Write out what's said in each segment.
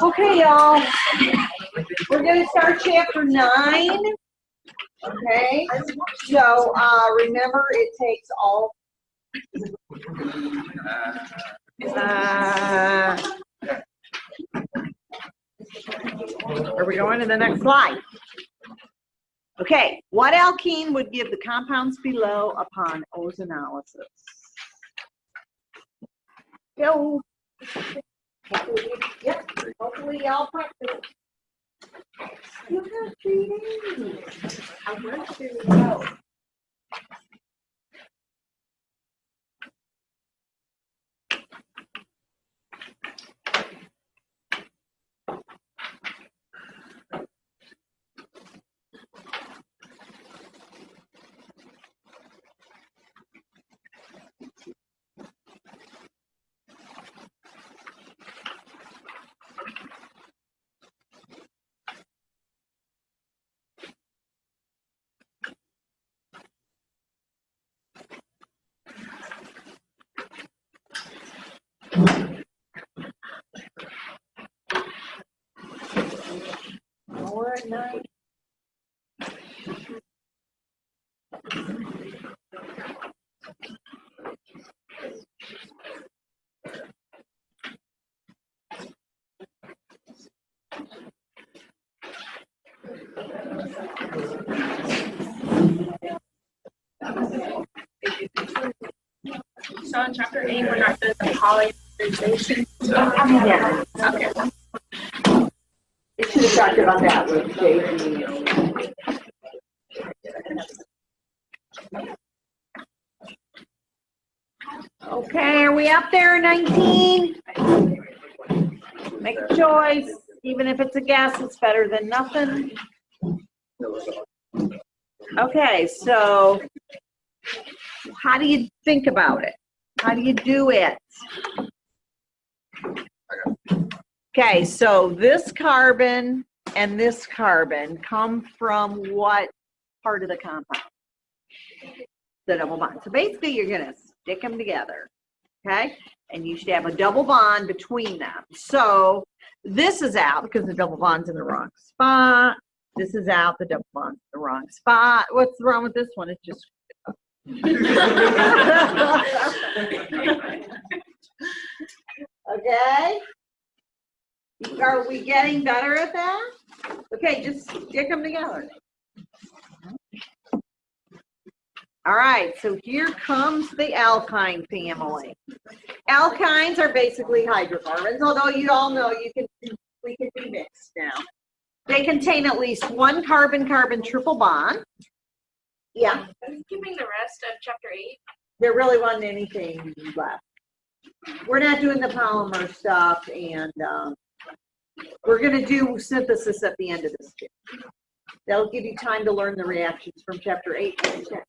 Okay, y'all. We're going to start chapter 9. Okay. So remember, it takes all. Are we going to the next slide? Okay. What alkene would give the compounds below upon ozonolysis? Go. Yep. Hopefully y'all practice. You have 3 days. I want to go. We're at 9. So in chapter 8, we're not doing the polymerization. Yeah. Okay. It should have talked about that with JV. Okay, are we up there? 19? Make a choice. Even if it's a guess, it's better than nothing. Okay, so how do you think about it? How do you do it? Okay, so this carbon and this carbon come from what part of the compound? The double bond. So basically you're going to stick them together, okay? And you should have a double bond between them. So this is out because the double bond's in the wrong spot. This is out, the double bond's in the wrong spot. What's wrong with this one? It's just okay. Are we getting better at that? Okay, just stick them together. All right, so here comes the alkyne family. Alkynes are basically hydrocarbons, although you all know we can be mixed now. They contain at least one carbon-carbon triple bond. Yeah. Are you skipping the rest of chapter 8? There really wasn't anything left. We're not doing the polymer stuff, and we're going to do synthesis at the end of this. That'll give you time to learn the reactions from chapter 8 and 10.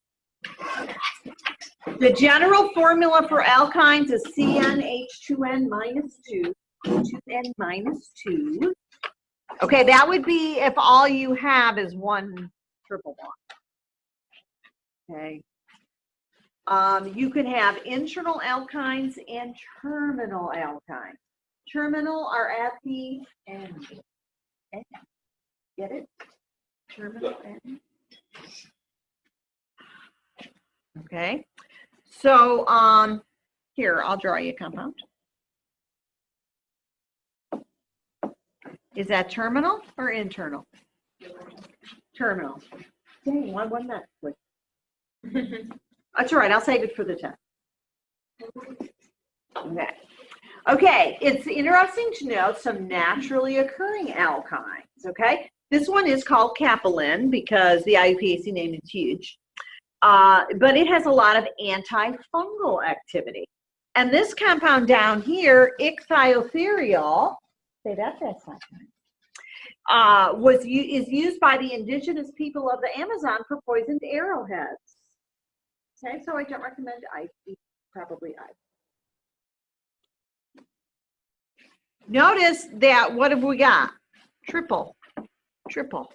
The general formula for alkynes is CnH2n minus 2, 2n minus 2. Okay, that would be if all you have is one triple bond. Okay. You can have internal alkynes and terminal alkynes. Terminal are at the end. Get it? Terminal end. Okay. So here, I'll draw you a compound. Is that terminal or internal? Terminal. Dang, why wasn't that quick? That's all right, I'll save it for the test. Okay. Okay, it's interesting to note some naturally occurring alkynes, okay? This one is called Capelin because the IUPAC name is huge. But it has a lot of antifungal activity. And this compound down here, ichthyotherol, say that fast time, is used by the indigenous people of the Amazon for poisoned arrowheads. Okay, so I don't recommend ice, probably ice. Notice that, what have we got? Triple, triple,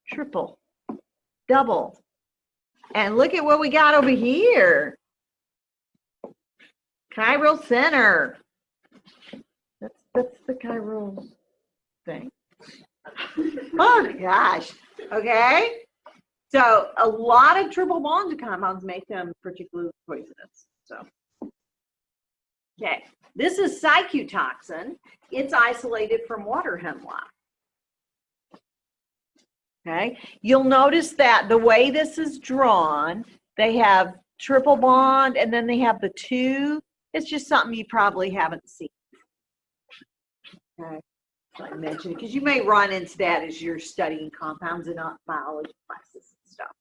triple, double. And look at what we got over here. Chiral center. That's the chiral thing. Oh gosh. Okay. So a lot of triple bonded compounds make them particularly poisonous. So, okay. This is Saikaew toxin. It's isolated from water hemlock. Okay. You'll notice that the way this is drawn, they have triple bond and then they have the two. It's just something you probably haven't seen. Okay. So I mentioned it because you may run into that as you're studying compounds in biology classes and stuff.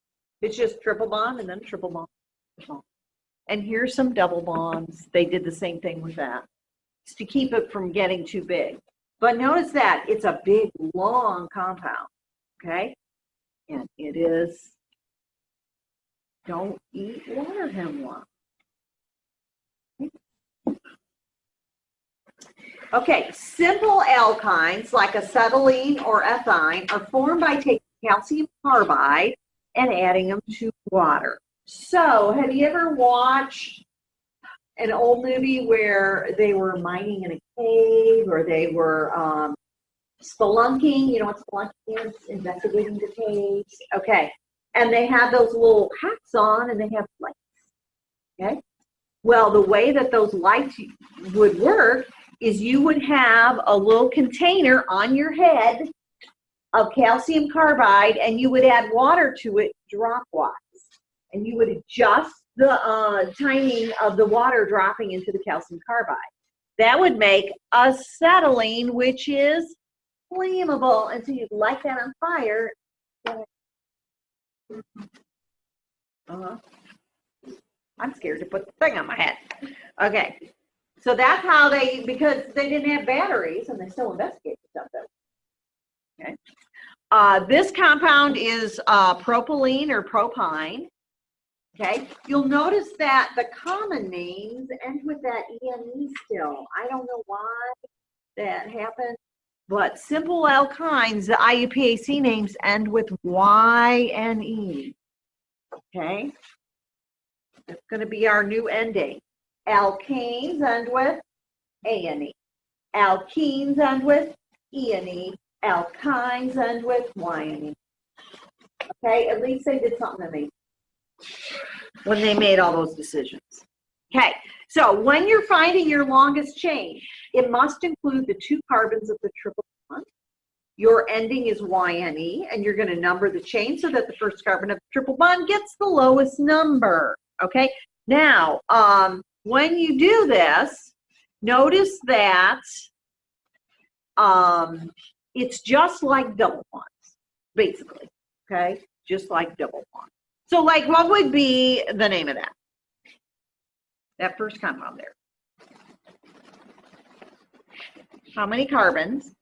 It's just triple bond and then triple bond. And here's some double bonds. They did the same thing with that. It's to keep it from getting too big. But notice that it's a big, long compound. Okay? And it is, don't eat water hemlock. Okay, simple alkynes like acetylene or ethine are formed by taking calcium carbide and adding them to water. So, have you ever watched an old movie where they were mining in a cave or they were spelunking? You know what spelunking is? Investigating the caves. Okay, and they have those little hats on and they have lights. Okay, well, the way that those lights would work is you would have a little container on your head of calcium carbide and you would add water to it drop-wise. And you would adjust the timing of the water dropping into the calcium carbide. That would make acetylene, which is flammable. And so you'd light that on fire. I'm scared to put the thing on my head. Okay. So that's how they, because they didn't have batteries and they still investigated something. Okay. This compound is propylene or propine. Okay. You'll notice that the common names end with that ENE still. I don't know why that happened, but simple alkynes, the IUPAC names end with YNE. Okay. That's going to be our new ending. Alkanes end with ANE. Alkenes end with ENE. Alkynes end with YNE. Okay, at least they did something to me when they made all those decisions. Okay, so when you're finding your longest chain, it must include the 2 carbons of the triple bond. Your ending is YNE, and you're going to number the chain so that the first carbon of the triple bond gets the lowest number. Okay, now, when you do this, notice that it's just like double bonds, basically, okay? Just like double bonds. So, like, what would be the name of that? That first compound there. How many carbons?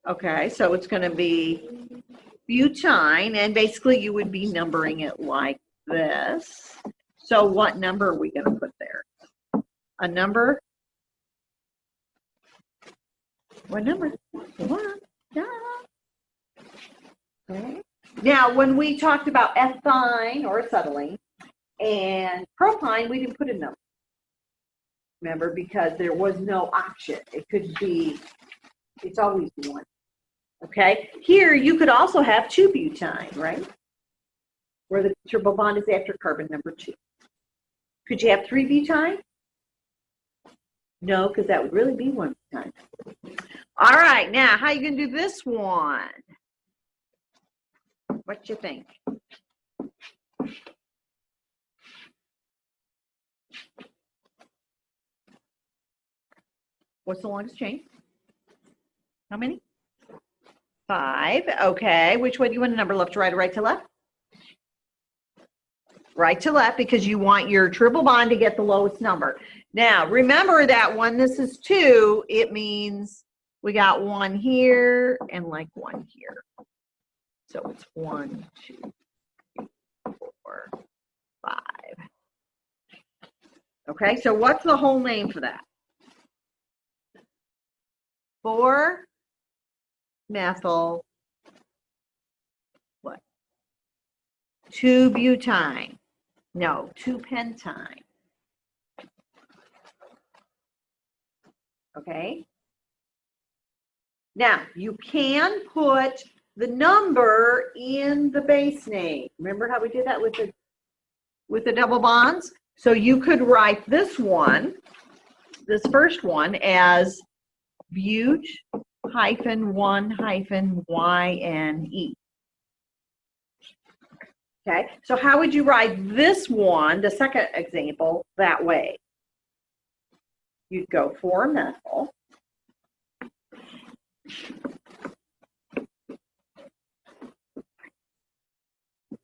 Okay, so it's going to be butane, and basically you would be numbering it like this. So what number are we going to put there? A number? What number? 1. Yeah. Okay. Now, when we talked about ethine or acetylene and propine, we didn't put a number. Remember, because there was no option. It could be, it's always 1. Okay. Here, you could also have 2-butane, right? Where the triple bond is after carbon number 2. Could you have 3-butane? No, because that would really be 1-butane. All right, now, how are you going to do this one? What you think? What's the longest chain? How many? 5. Okay. Which way do you want to number? Left to right or right to left? Right to left, because you want your triple bond to get the lowest number. Now, remember that when this is 2, it means we got 1 here and like 1 here. So it's 1, 2, 3, 4, 5. Okay, so what's the whole name for that? 4-methyl, what? 2-butyne. No, 2-pentyne. Okay? Now, you can put the number in the base name. Remember how we did that with the double bonds? So you could write this one, this first one, as but-1-YNE. Okay, so how would you write this one, the second example, that way? You'd go 4-methyl.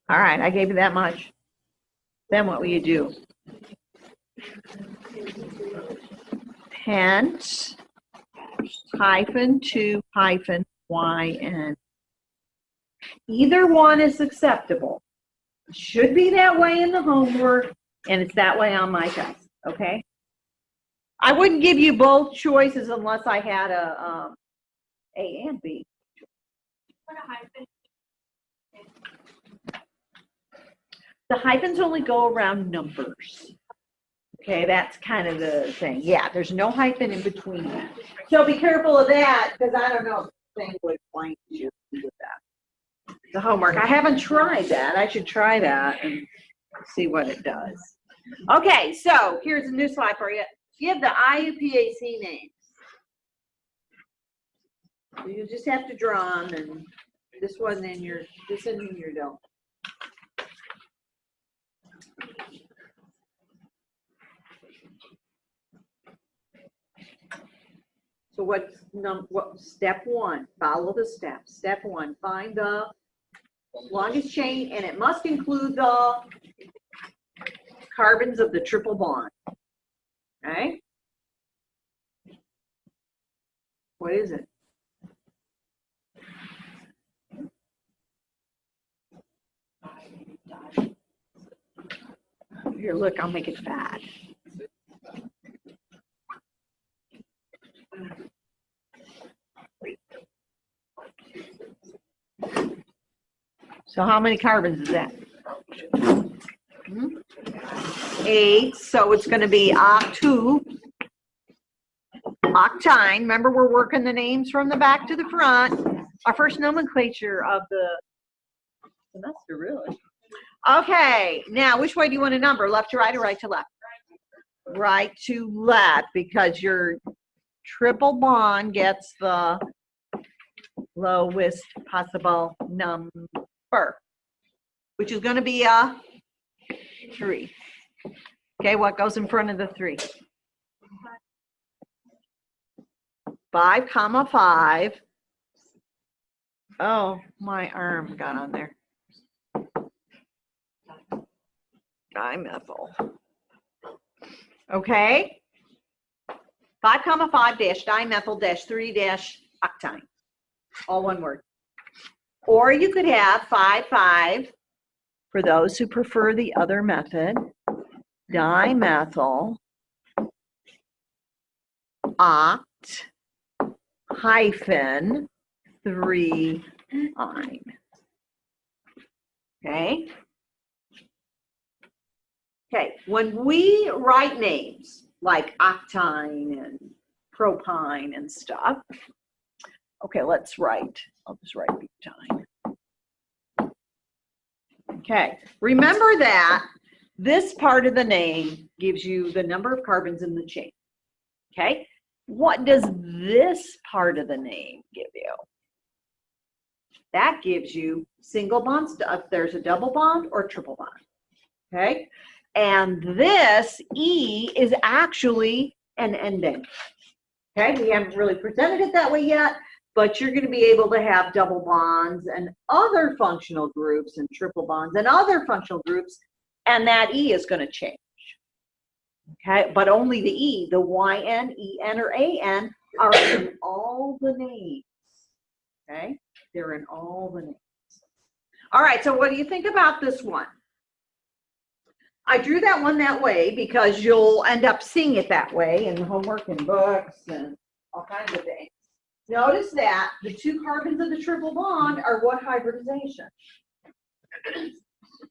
All right, I gave you that much. Then what will you do? Pent -2-YN. Either one is acceptable. It should be that way in the homework, and it's that way on my test, okay? I wouldn't give you both choices unless I had a and B. What a hyphen. The hyphens only go around numbers. Okay, that's kind of the thing. Yeah, there's no hyphen in between that. So be careful of that, because I don't know if the thing would explain to you with that. The homework. I haven't tried that. I should try that and see what it does. Okay, so here's a new slide for you. Give the IUPAC names. You just have to draw them, and this wasn't in your, this isn't in your don't. So what step one? Follow the steps. Step one, find the longest chain, and it must include the carbons of the triple bond. Okay? What is it? Here, look, I'll make it fat. So how many carbons is that? 8. So it's going to be octyne. Remember, we're working the names from the back to the front. Our first nomenclature of the semester, really. Okay, now which way do you want to number? Left to right or right to left? Right to left, because your triple bond gets the lowest possible number, which is going to be a 3. Okay, what goes in front of the 3? 5, 5. Oh, my arm got on there. Dimethyl. Okay. 5, 5 dash dimethyl dash 3 dash octyne. All one word. Or you could have 5, 5 for those who prefer the other method. Dimethyl oct hyphen 3-ine. Okay. Okay, when we write names like octyne and propyne and stuff, okay, let's write, I'll just write butane. Okay, remember that this part of the name gives you the number of carbons in the chain. Okay, what does this part of the name give you? That gives you single bonds, if there's a double bond or triple bond. Okay, and this E is actually an ending. Okay, we haven't really presented it that way yet, but you're going to be able to have double bonds and other functional groups and triple bonds and other functional groups, and that E is going to change. Okay, but only the E, the YN, EN, or AN are in all the names. Okay, they're in all the names. All right, so what do you think about this one? I drew that one that way because you'll end up seeing it that way in homework and books and all kinds of things. Notice that the 2 carbons of the triple bond are what hybridization?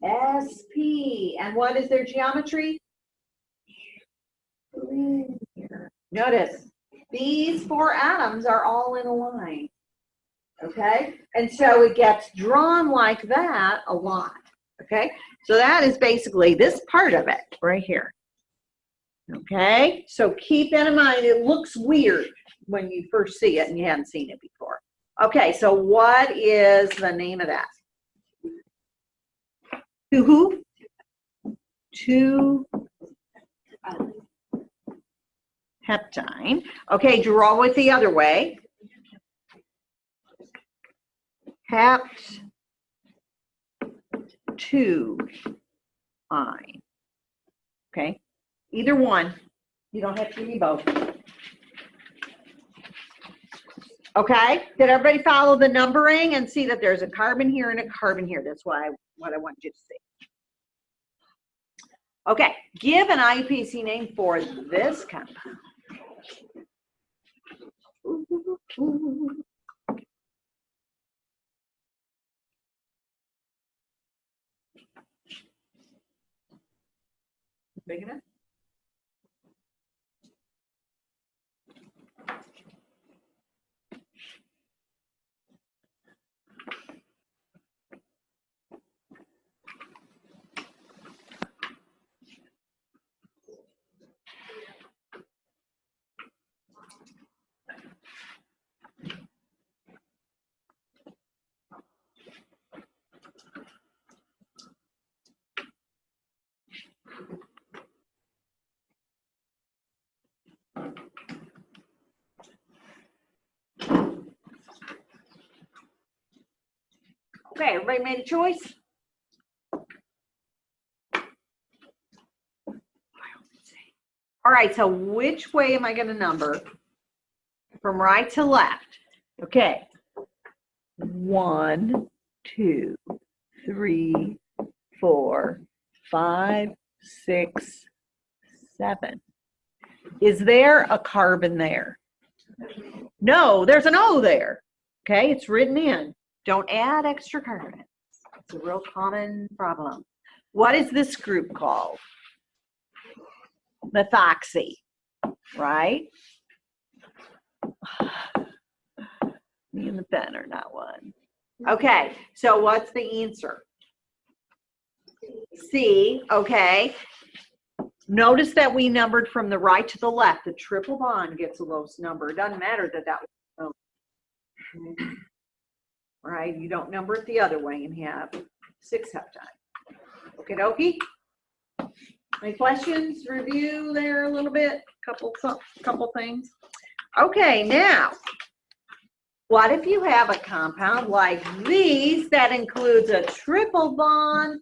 sp. And what is their geometry? Linear. Notice, these 4 atoms are all in a line. Okay? And so it gets drawn like that a lot. Okay? So that is basically this part of it right here. Okay? So keep that in mind. It looks weird when you first see it and you haven't seen it before. Okay, so what is the name of that? Who? 2-heptine. Okay, draw it the other way. Hept 2-ine. Okay, either one. You don't have to give me both. Okay, did everybody follow the numbering and see that there's a carbon here and a carbon here? That's what I want you to see. Okay, give an IUPAC name for this compound. Big enough? Okay, everybody made a choice? All right, so which way am I going to number? From right to left. Okay. 1, 2, 3, 4, 5, 6, 7. Is there a carbon there? No, there's an O there. Okay, it's written in. Don't add extra carbons. It's a real common problem. What is this group called? Methoxy, right? Me and the pen are not one. Okay, so what's the answer? C, okay. Notice that we numbered from the right to the left. The triple bond gets the lowest number. It doesn't matter that that was, right? You don't number it the other way and have 6-heptine. Okie dokie. Any questions? Review there a little bit. Couple things. Okay, now, what if you have a compound like these that includes a triple bond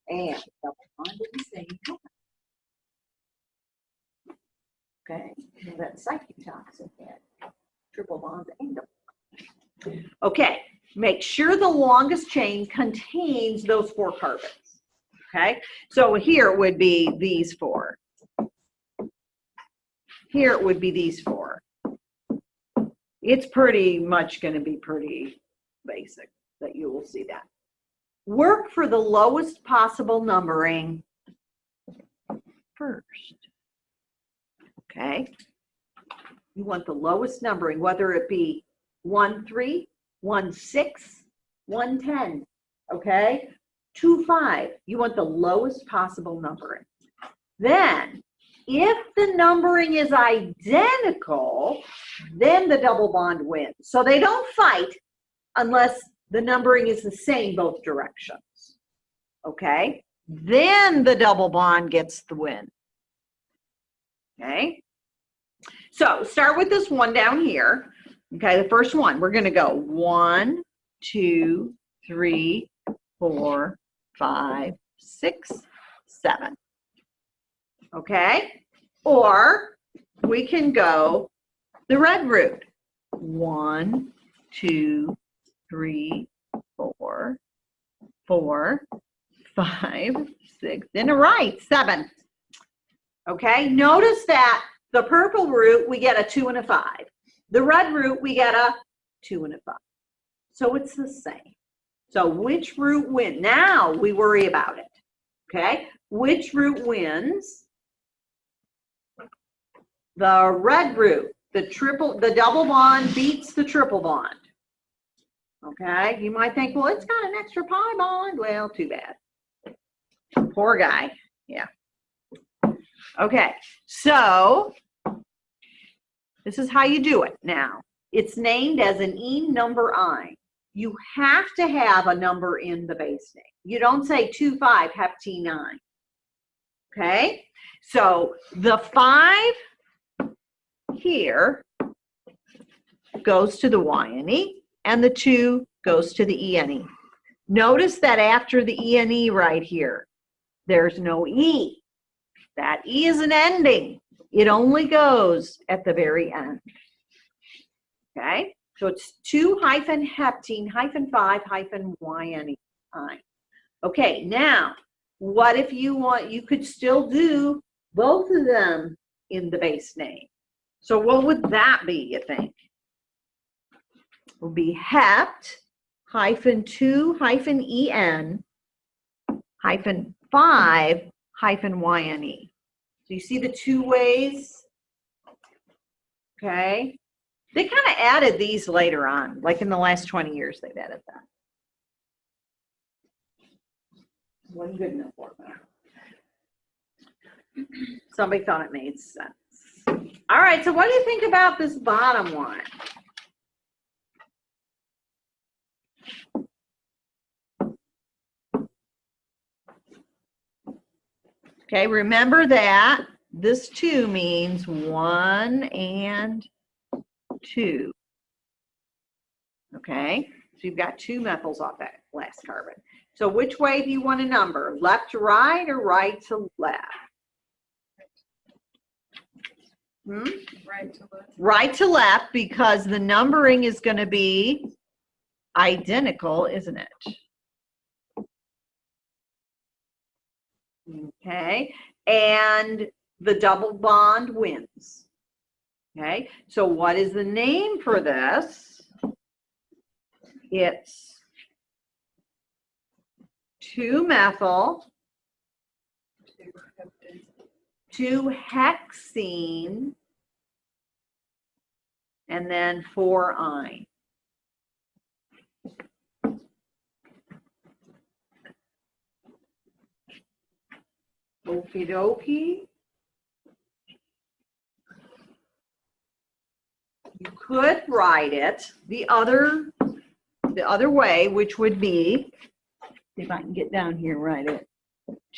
and double bond at the same time? Okay, well, that's cytotoxic then. Triple bonds and double bonds. Okay, make sure the longest chain contains those 4 carbons. Okay, so here it would be these 4. Here it would be these 4. It's pretty much going to be pretty basic that you will see that. Work for the lowest possible numbering first. Okay, you want the lowest numbering, whether it be 1, 3, 1, 6, 1, 10. Okay. 2, 5, you want the lowest possible numbering. Then, if the numbering is identical, then the double bond wins. So they don't fight unless the numbering is the same both directions. Okay? Then the double bond gets the win. Okay? So start with this one down here. Okay, the first one. We're going to go 1, 2, 3, 4, 5, 6, 7. Okay? Or we can go the red route. 1, 2, 3, 4, 4, 5, 6, and a right, 7. Okay? Notice that the purple route, we get a 2 and a 5. The red route, we get a 2 and a 5. So it's the same. So which root wins? Now we worry about it. Okay? Which root wins? The red root. The double bond beats the triple bond. Okay? You might think, well, it's got an extra pi bond. Well, too bad. Poor guy. Yeah. Okay. So this is how you do it now. It's named as an ene number I. You have to have a number in the base name. You don't say 2,5-heptene-9. Okay? So the 5 here goes to the YNE, and the 2 goes to the ENE. Notice that after the ENE right here, there's no E. That E is an ending. It only goes at the very end. Okay? So it's 2-heptene-5-YNE. Okay, now, what if you want, you could still do both of them in the base name. So what would that be, you think? It would be hept-2-en-5-YNE. So you see the two ways? Okay. They kind of added these later on, like in the last 20 years they've added that. Wasn't good enough for me. Somebody thought it made sense. All right, so what do you think about this bottom one? Okay, remember that this 2 means 1 and 2. Okay, so you've got 2 methyls off that last carbon. So which way do you want to number? Left to right or right to left? Right to left. Right to left, because the numbering is going to be identical, isn't it? Okay, and the double bond wins. Okay, so what is the name for this? It's 2-methyl 2-hexene and then 4-ine. Okie dokie. You could write it the other way, which would be, see if I can get down here and write it,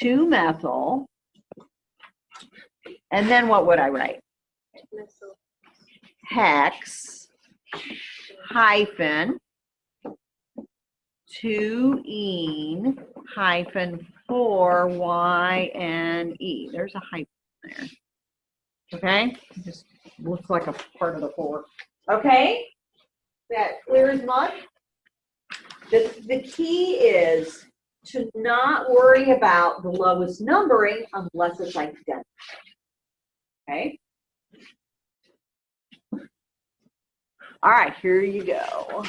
2-methyl, and then what would I write? Hex hyphen 2-ene hyphen 4-YNE. There's a hyphen there. Okay? It just looks like a part of the 4. Okay? That clear as mud? The key is to not worry about the lowest numbering unless it's identical. Okay? All right, here you go.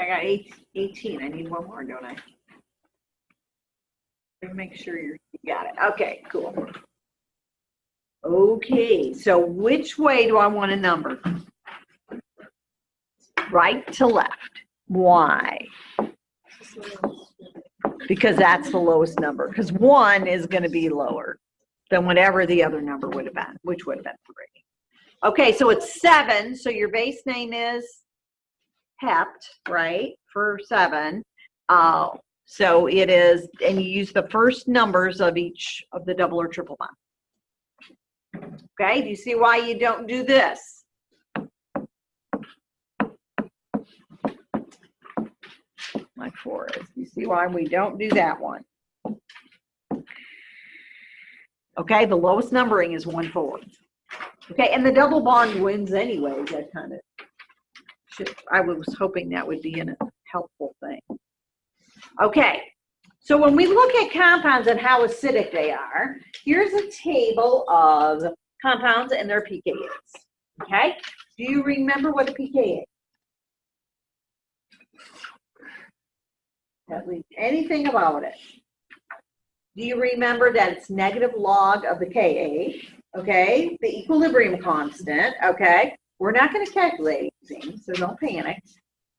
I got 18. I need one more, don't I? Let me make sure you got it. Okay, cool. Okay, so which way do I want to number? Right to left. Why? Because that's the lowest number. Because 1 is going to be lower than whatever the other number would have been, which would have been 3. Okay, so it's 7. So your base name is hept, right, for 7. So it is, and you use the first numbers of each of the double or triple bond. Okay, do you see why you don't do this? My 4 is. You see why we don't do that one? Okay, the lowest numbering is 1 4. Okay, and the double bond wins anyways. That kind of should, I was hoping that would be a helpful thing. Okay, so when we look at compounds and how acidic they are, here's a table of compounds and their pKa's. Okay, do you remember what a pKa is? At least anything about it. Do you remember that it's negative log of the Ka, okay? The equilibrium constant, okay? We're not going to calculate anything, so don't panic.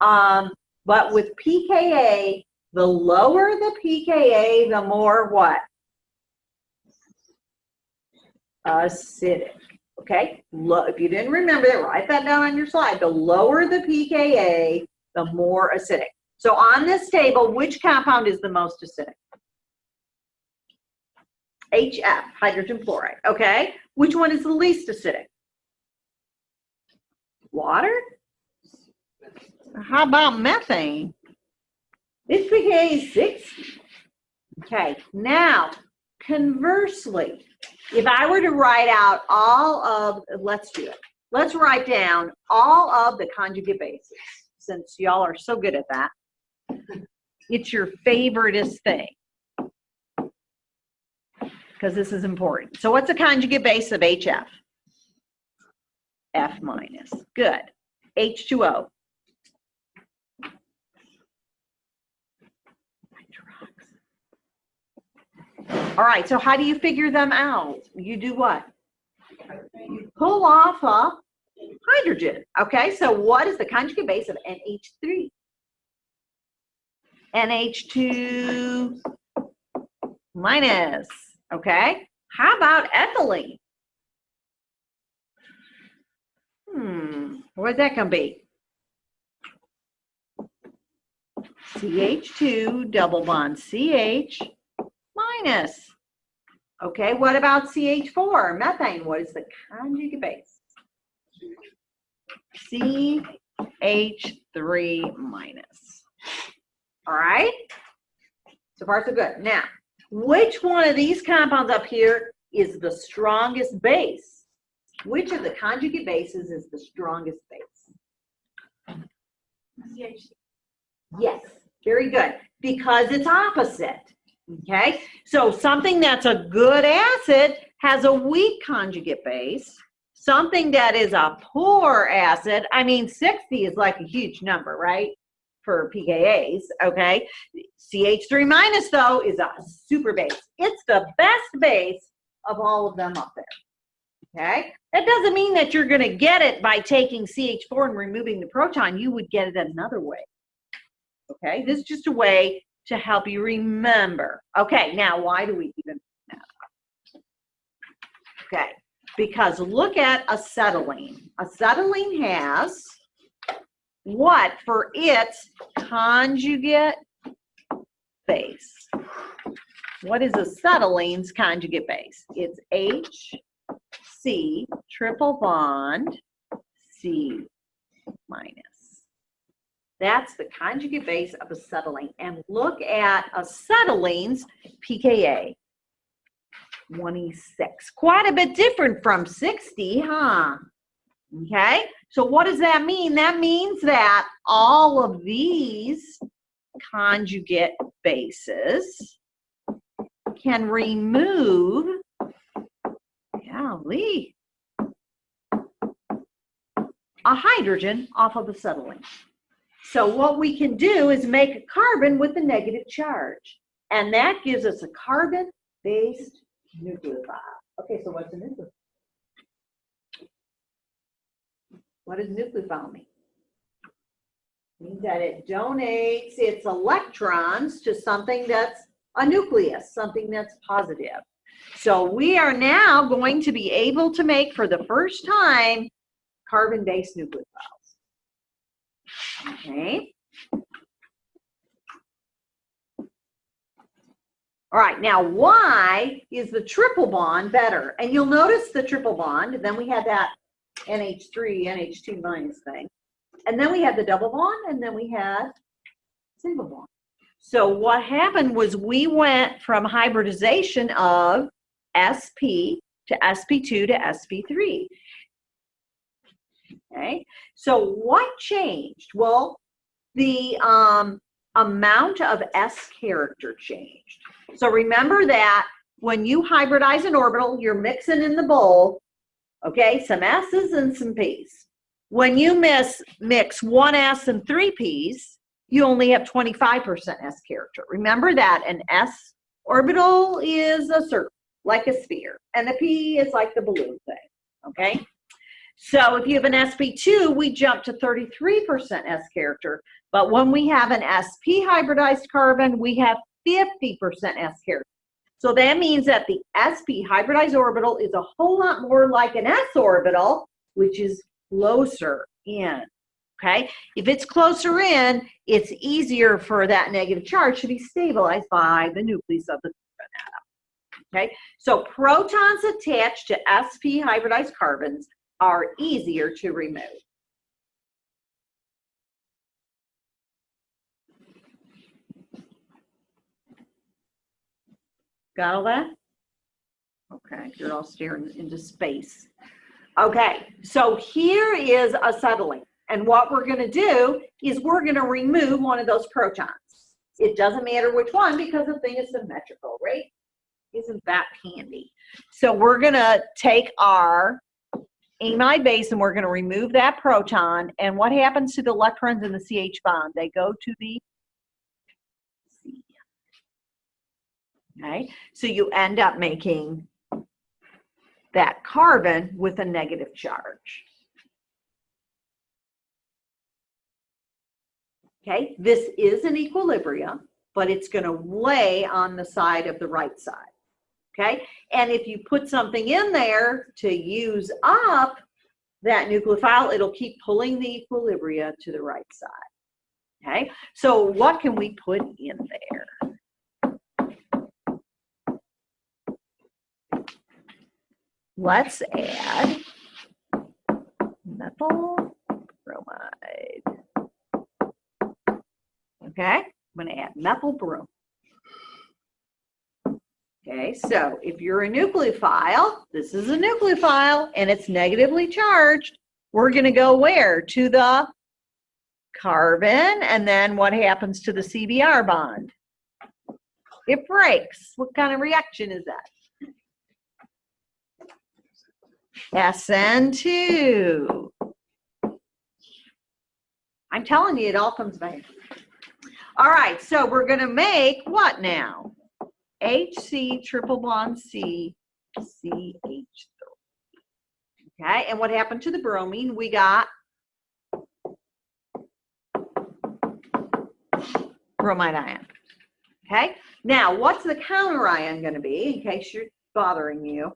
But with pKa, the lower the pKa, the more what? Acidic, okay? If you didn't remember that, write that down on your slide. The lower the pKa, the more acidic. So on this table, which compound is the most acidic? HF, hydrogen fluoride, okay? Which one is the least acidic? Water? How about methane? Its pKa is 60. Okay, now, conversely, if I were to write out all of, let's do it. Let's write down all of the conjugate bases, since y'all are so good at that. It's your favoriteest thing, because this is important. So what's a conjugate base of HF? F minus. Good. H2O. All right, so how do you figure them out? You do what? You pull off a hydrogen. Okay, so what is the conjugate base of NH3? NH2 minus. Okay, how about ethylene? What's that gonna be? CH2 double bond CH minus. Okay, what about CH4? Methane, what is the conjugate base? CH3 minus. All right, so far so good. Now, which one of these compounds up here is the strongest base? Which of the conjugate bases is the strongest base? Yes, very good, because it's opposite. Okay, so something that's a good acid has a weak conjugate base. Something that is a poor acid, I mean, 60 is like a huge number, right? For pKa's, okay? CH3 minus, though, is a super base. It's the best base of all of them up there, okay? That doesn't mean that you're going to get it by taking CH4 and removing the proton. You would get it another way, okay? This is just a way to help you remember. Okay, now why do we even do that? Okay, because look at acetylene. Acetylene has what for its conjugate base? What is acetylene's conjugate base? It's HC triple bond C minus. That's the conjugate base of acetylene. And look at acetylene's pKa, 26. Quite a bit different from 60, huh? Okay, so what does that mean? That means that all of these conjugate bases can remove, golly, a hydrogen off of acetylene. So what we can do is make a carbon with a negative charge. And that gives us a carbon-based nucleophile. Okay, so what's a nucleophile? What does nucleophile mean? It means that it donates its electrons to something that's a nucleus, something that's positive. So we are now going to be able to make, for the first time, carbon-based nucleophiles. Okay. All right, now why is the triple bond better? And you'll notice the triple bond, and then we had that NH3, NH2 minus thing. And then we had the double bond, and then we had single bond. So what happened was we went from hybridization of sp to sp2 to sp3. Okay, so what changed? Well, the amount of S character changed. So remember that when you hybridize an orbital, you're mixing in the bowl, okay, some S's and some P's. When you mix one S and three P's, you only have 25% S character. Remember that an S orbital is a circle, like a sphere, and a P is like the balloon thing, okay? So if you have an sp2, we jump to 33% S character, but when we have an sp hybridized carbon, we have 50% S character. So that means that the sp hybridized orbital is a whole lot more like an S orbital, which is closer in, okay? If it's closer in, it's easier for that negative charge to be stabilized by the nucleus of the atom, okay? So protons attached to sp hybridized carbons are easier to remove. Got all that? Okay, you're all staring into space. Okay, so here is acetylene. And what we're going to do is we're going to remove one of those protons. It doesn't matter which one because the thing is symmetrical, right? Isn't that handy? So we're going to take our amide base and we're going to remove that proton. And what happens to the electrons in the CH bond? They go to the C. Okay, so you end up making that carbon with a negative charge. Okay, this is an equilibrium, but it's going to lay on the side of the right side. Okay, and if you put something in there to use up that nucleophile, it'll keep pulling the equilibria to the right side. Okay, so what can we put in there? Let's add methyl bromide. Okay, I'm going to add methyl bromide. Okay, so if you're a nucleophile, this is a nucleophile and it's negatively charged, we're going to go where? To the carbon, and then what happens to the CBr bond? It breaks. What kind of reaction is that? SN2. I'm telling you, it all comes back. All right, so we're going to make what now? HC triple bond C, CH3. Okay, and what happened to the bromine? We got bromide ion. Okay, now what's the counter ion going to be, in case you're bothering you?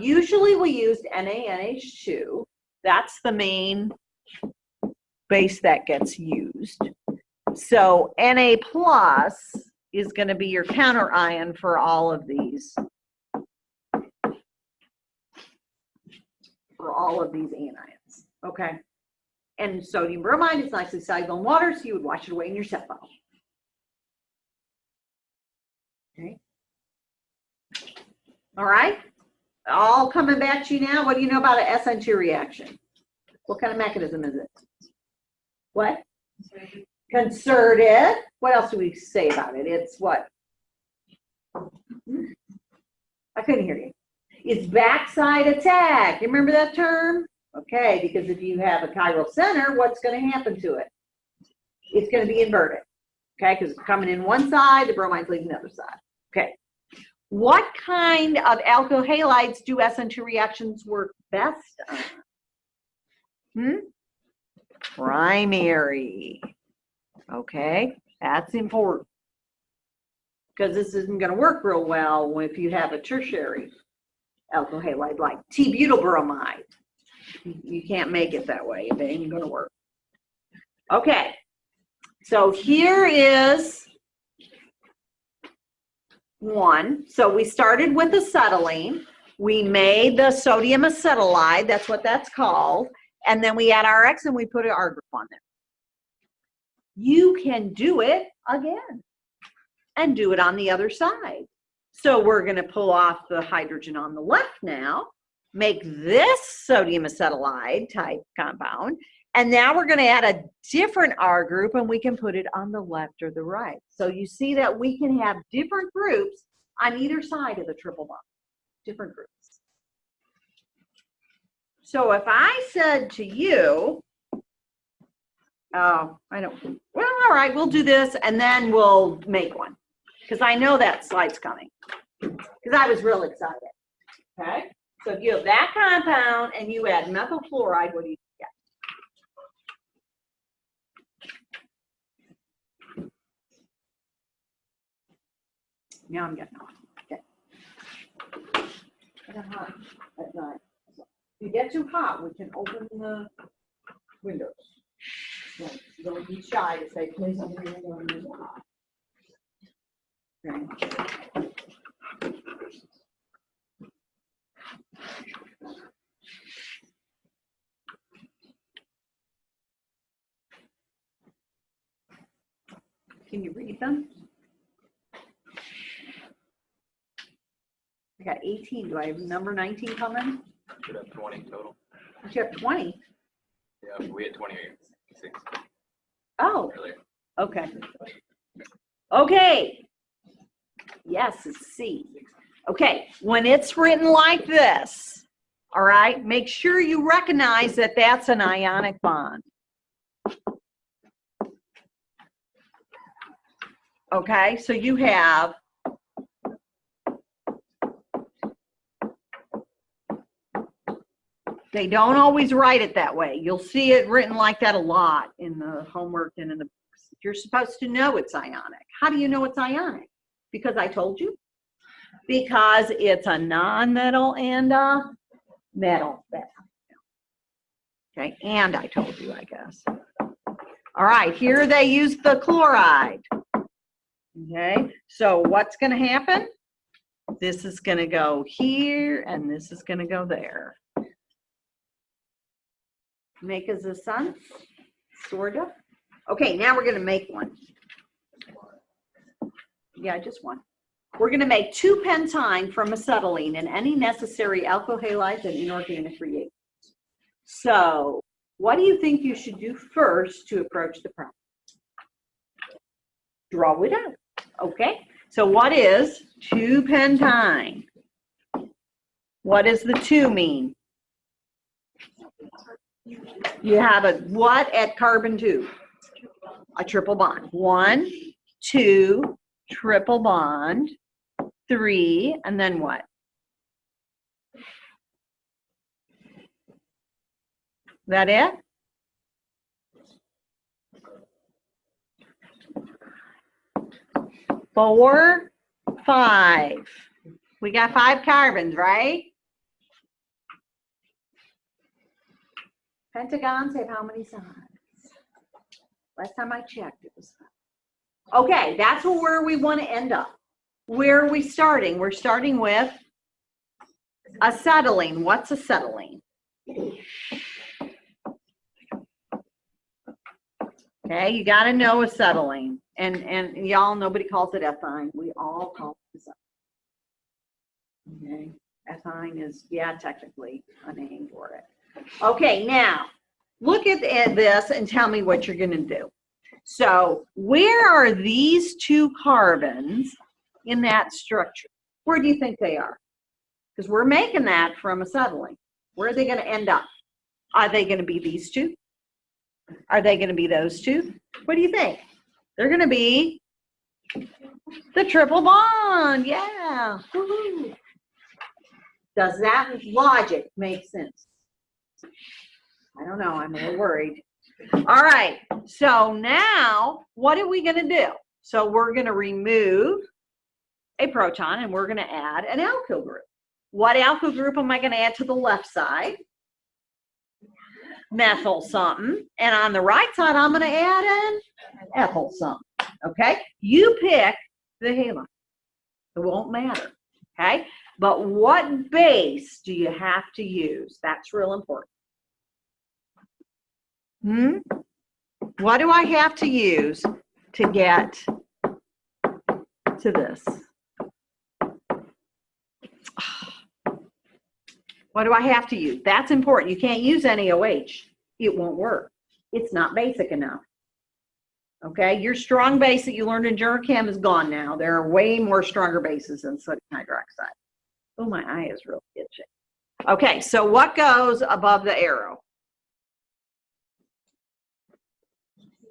Usually we used NaNH2. That's the main base that gets used. So Na plus is going to be your counter ion for all of these. For all of these anions. Okay. And sodium bromide is nicely soluble in water, so you would wash it away in your cell phone. Okay. All right. All coming back to you now. What do you know about an SN2 reaction? What kind of mechanism is it? What? Concerted. What else do we say about it? It's what? I couldn't hear you. It's backside attack. You remember that term? Okay, because if you have a chiral center, what's going to happen to it? It's going to be inverted, okay, because it's coming in one side, the bromide's leaving the other side. Okay. What kind of alkyl halides do SN2 reactions work best on? Primary. Okay, that's important. Because this isn't going to work real well if you have a tertiary alkyl halide like T-butylbromide. You can't make it that way. It ain't going to work. Okay, so here is one. So we started with acetylene. We made the sodium acetylide. That's what that's called. And then we add RX and we put an R group on there. You can do it again and do it on the other side. So we're going to pull off the hydrogen on the left now, make this sodium acetylide type compound, and now we're going to add a different R group and we can put it on the left or the right. So you see that we can have different groups on either side of the triple bond, different groups. So if I said to you, oh, I don't, well, all right, we'll do this and then we'll make one. Because I know that slide's coming. Because I was real excited. Okay? So if you have that compound and you add methyl fluoride, what do you get? Now I'm getting off. Okay. I got hot at night. If you get too hot, we can open the windows. So don't be shy to say, please open the window when it's hot. Okay. Can you read them? I got 18. Do I have number 19 coming? Should have 20 total. You have 20. Yeah, we had 26 Oh, earlier. okay. Okay. Yes, it's C. Okay, when it's written like this, all right, make sure you recognize that that's an ionic bond. Okay, so you have they don't always write it that way. You'll see it written like that a lot in the homework and in the books. You're supposed to know it's ionic. How do you know it's ionic? Because I told you. Because it's a non-metal and a metal. Okay, and I told you, I guess. All right, here they use the chloride. Okay, so what's going to happen? This is going to go here, and this is going to go there. Make as a sun, sort of. Okay, now we're going to make one. Yeah, just one. We're going to make 2-pentyne from acetylene and any necessary alkyl halides and inorganic reagents. So, what do you think you should do first to approach the problem? Draw it out. Okay, so what is 2-pentyne? What does the 2 mean? You have a what at carbon 2? A triple bond. 1, 2, triple bond, 3, and then what? That it? Four, 5. We got 5 carbons, right? Pentagons have how many sides? Last time I checked, it was 5. Okay, that's where we want to end up. Where are we starting? We're starting with acetylene. What's acetylene? Okay, you got to know acetylene. And y'all, nobody calls it ethyne. We all call it acetylene. Okay, ethyne is, yeah, technically a name for it. Okay, now, look at this and tell me what you're going to do. So, where are these 2 carbons in that structure? Where do you think they are? Because we're making that from acetylene. Where are they going to end up? Are they going to be these 2? Are they going to be those two? What do you think? They're going to be the triple bond. Yeah. Woo-hoo. Does that logic make sense? I don't know. I'm a little worried. All right. So now what are we going to do? So we're going to remove a proton and we're going to add an alkyl group. What alkyl group am I going to add to the left side? Methyl something. And on the right side, I'm going to add an ethyl something. Okay? You pick the halide. It won't matter. Okay? But what base do you have to use? That's real important. What do I have to use to get to this? What do I have to use? That's important. You can't use NaOH. It won't work. It's not basic enough. Okay? Your strong base that you learned in General Chem is gone now. There are way more stronger bases than sodium hydroxide. Oh, my eye is real itchy. Okay, so what goes above the arrow?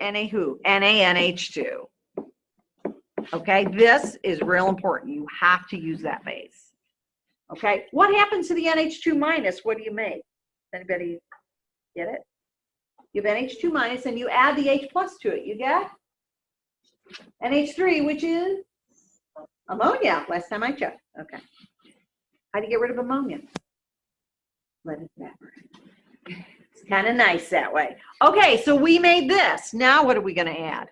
NaNH2. Okay, this is real important. You have to use that base. Okay, what happens to the NH2 minus? What do you make? Anybody get it? You have NH2 minus and you add the H plus to it. You get NH3, which is ammonia, last time I checked. Okay. How do you get rid of ammonia? Let it evaporate. It's kind of nice that way. Okay, so we made this. Now what are we going to add?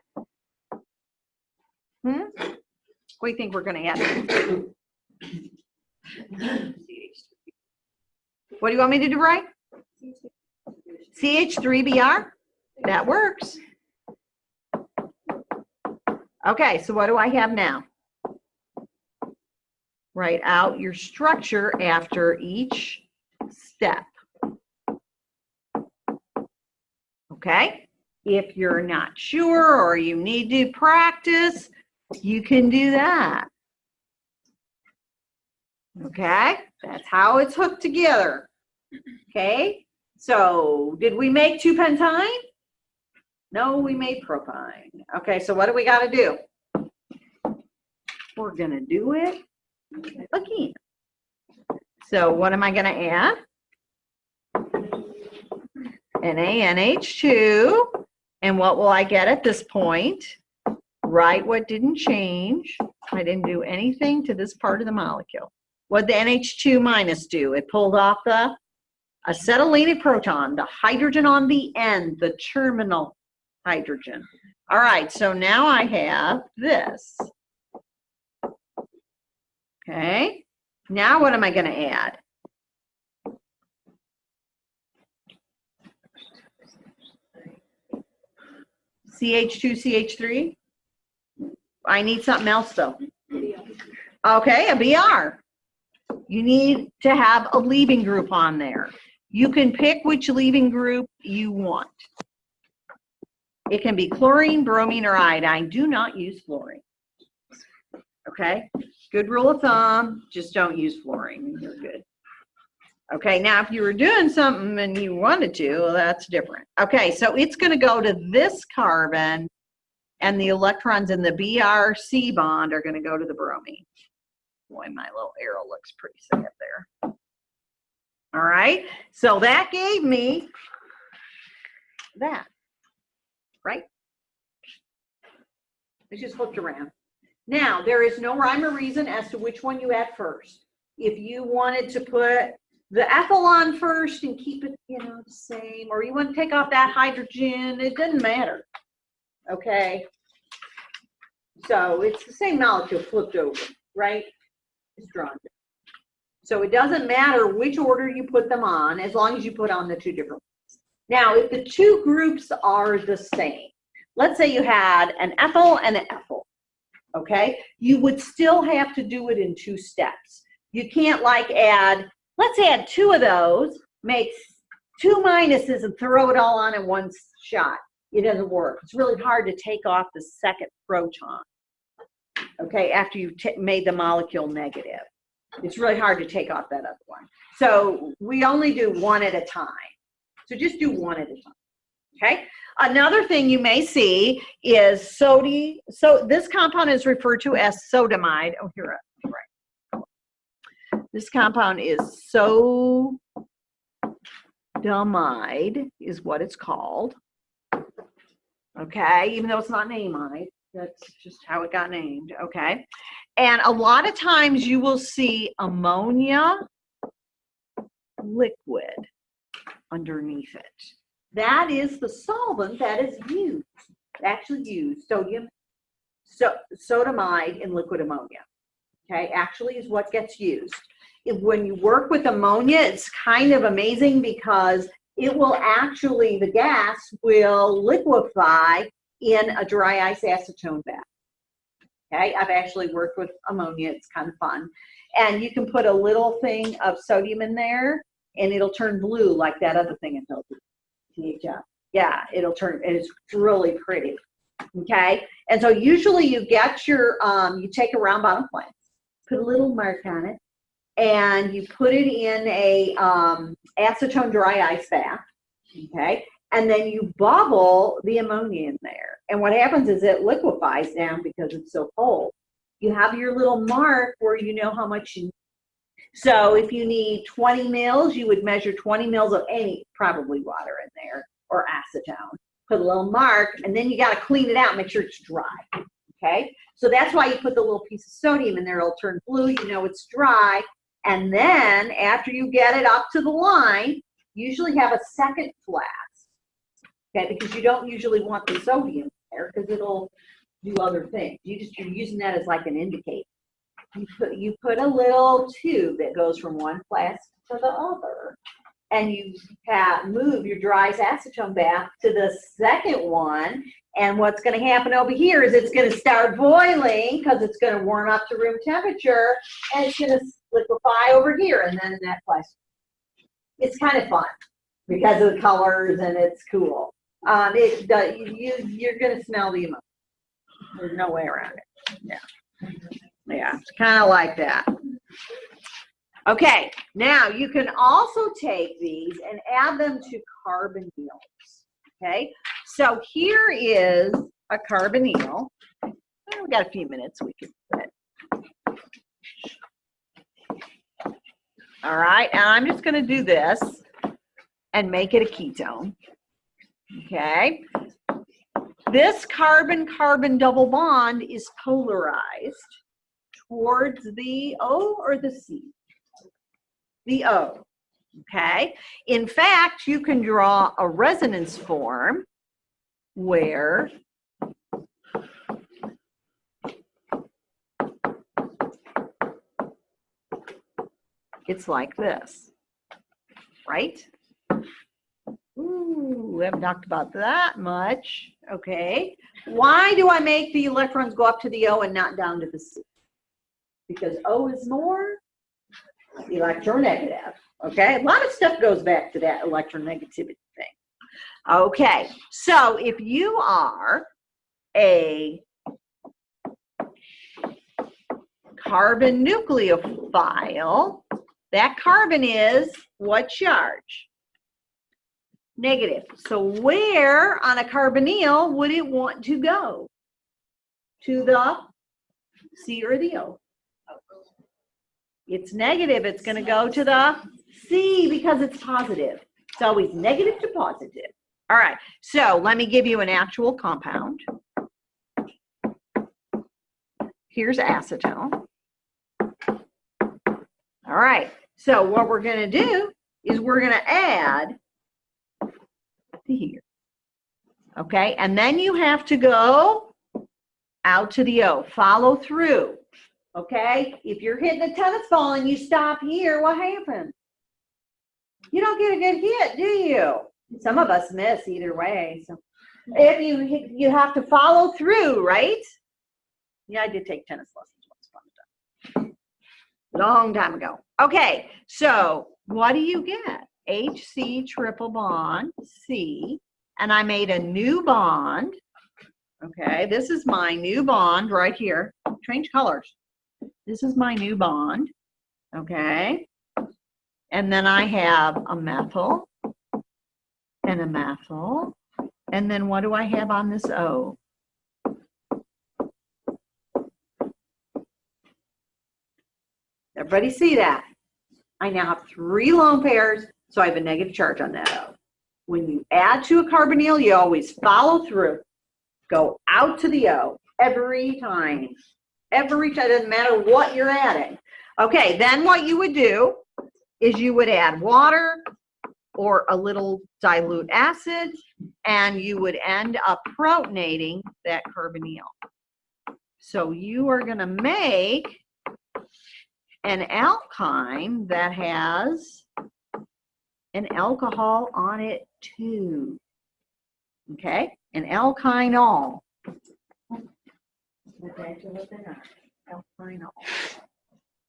What do you think we're going to add? What do you want me to do, right? CH3Br? That works. Okay, so what do I have now? Write out your structure after each step. Okay? If you're not sure or you need to practice, you can do that. Okay? That's how it's hooked together. Okay? So, did we make 2-pentyne? No, we made propyne. Okay, so what do we got to do? We're going to do it again. So, what am I going to add? NaNH2. And what will I get at this point? Write what didn't change. I didn't do anything to this part of the molecule. What did the NH2 minus do? It pulled off the acetylated proton, the hydrogen on the end, the terminal hydrogen. All right, so now I have this. Okay, now what am I going to add? CH2, CH3? I need something else though. Okay, a Br. You need to have a leaving group on there. You can pick which leaving group you want. It can be chlorine, bromine, or iodine. Do not use fluorine. Okay? Good rule of thumb, just don't use fluorine. You're good. Okay, now if you were doing something and you wanted to, well, that's different. Okay, so it's going to go to this carbon, and the electrons in the BRC bond are going to go to the bromine. Boy, my little arrow looks pretty sick up there. All right, so that gave me that, right? It's just flipped around. Now, there is no rhyme or reason as to which one you add first. If you wanted to put the ethyl on first and keep it, you know, the same, or you want to take off that hydrogen, it doesn't matter. Okay? So it's the same molecule flipped over, right? It's drawn. So it doesn't matter which order you put them on, as long as you put on the two different ones. Now, if the two groups are the same, let's say you had an ethyl and an ethyl, okay? You would still have to do it in 2 steps. You can't like add, let's add 2 of those, make 2 minuses and throw it all on in one shot. It doesn't work. It's really hard to take off the second proton, okay, after you've made the molecule negative. It's really hard to take off that other one. So we only do one at a time. So just do one at a time. Okay. Another thing you may see is sodium. So this compound is referred to as sodamide. Oh, here, right. This compound is sodamide, is what it's called. Okay, even though it's not amide, that's just how it got named. Okay, and a lot of times you will see ammonia liquid underneath it. That is the solvent that is used, actually used, sodamide in liquid ammonia. Okay, actually is what gets used. When you work with ammonia, it's kind of amazing because it will actually, the gas will liquefy in a dry ice acetone bath. Okay, I've actually worked with ammonia, it's kind of fun. And you can put a little thing of sodium in there and it'll turn blue like that other thing I told you. THF. Yeah, it'll turn, it's really pretty. Okay, and so usually you get your, you take a round bottom flask, put a little mark on it, and you put it in a acetone dry ice bath, okay, and then you bubble the ammonia in there. And what happens is it liquefies down because it's so cold. You have your little mark where you know how much you need. So if you need 20 mils, you would measure 20 mils of any, probably water in there, or acetone. Put a little mark, and then you got to clean it out, make sure it's dry, okay? So that's why you put the little piece of sodium in there. It'll turn blue, you know it's dry. And then after you get it up to the line, usually have a second flask, okay? Because you don't usually want the sodium there because it'll do other things. You're using that as like an indicator. You put a little tube that goes from one flask to the other, and you move your dry acetone bath to the second one. And what's going to happen over here is it's going to start boiling because it's going to warm up to room temperature, and it's going to liquefy over here, and then in that flask. It's kind of fun because of the colors, and it's cool. You're going to smell the ammonia. There's no way around it. Yeah. Yeah, it's kind of like that. Okay, now you can also take these and add them to carbonyls. Okay, so here is a carbonyl. We've got a few minutes, we can put it. All right, and I'm just going to do this and make it a ketone. Okay, this carbon-carbon double bond is polarized towards the O or the C? The O, okay? In fact, you can draw a resonance form where it's like this, right? Ooh, we haven't talked about that much, okay? Why do I make the electrons go up to the O and not down to the C? Because O is more electronegative, okay? A lot of stuff goes back to that electronegativity thing. Okay, so if you are a carbon nucleophile, that carbon is what charge? Negative. So where on a carbonyl would it want to go? To the C or the O? It's negative. It's going to go to the C because it's positive. It's always negative to positive. All right. So let me give you an actual compound. Here's acetone. All right. So what we're going to do is we're going to add to here. Okay. And then you have to go out to the O. Follow through. Okay, if you're hitting a tennis ball and you stop here, what happens? You don't get a good hit, do you? Some of us miss either way. So if you have to follow through, right? Yeah, I did take tennis lessons once upon a time. Long time ago. Okay, so what do you get? HC triple bond C, and I made a new bond. Okay, this is my new bond right here. Change colors. This is my new bond, okay? And then I have a methyl and a methyl And then what do I have on this O? Everybody see that? I now have 3 lone pairs, so I have a negative charge on that O. When you add to a carbonyl, you always follow through. Go out to the O every time. Every time, doesn't matter what you're adding. Okay, then what you would do is you would add water or a little dilute acid, and you would end up protonating that carbonyl. So you are going to make an alkyne that has an alcohol on it too. Okay, an alkynol. Alkynol.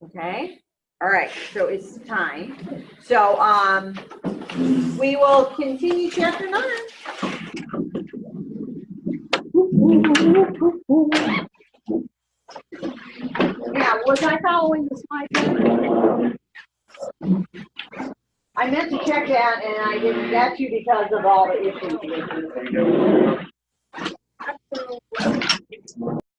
Okay. All right. So it's time. So we will continue chapter 9. Yeah. Was I following the slide? I meant to check that, and I didn't get you because of all the issues.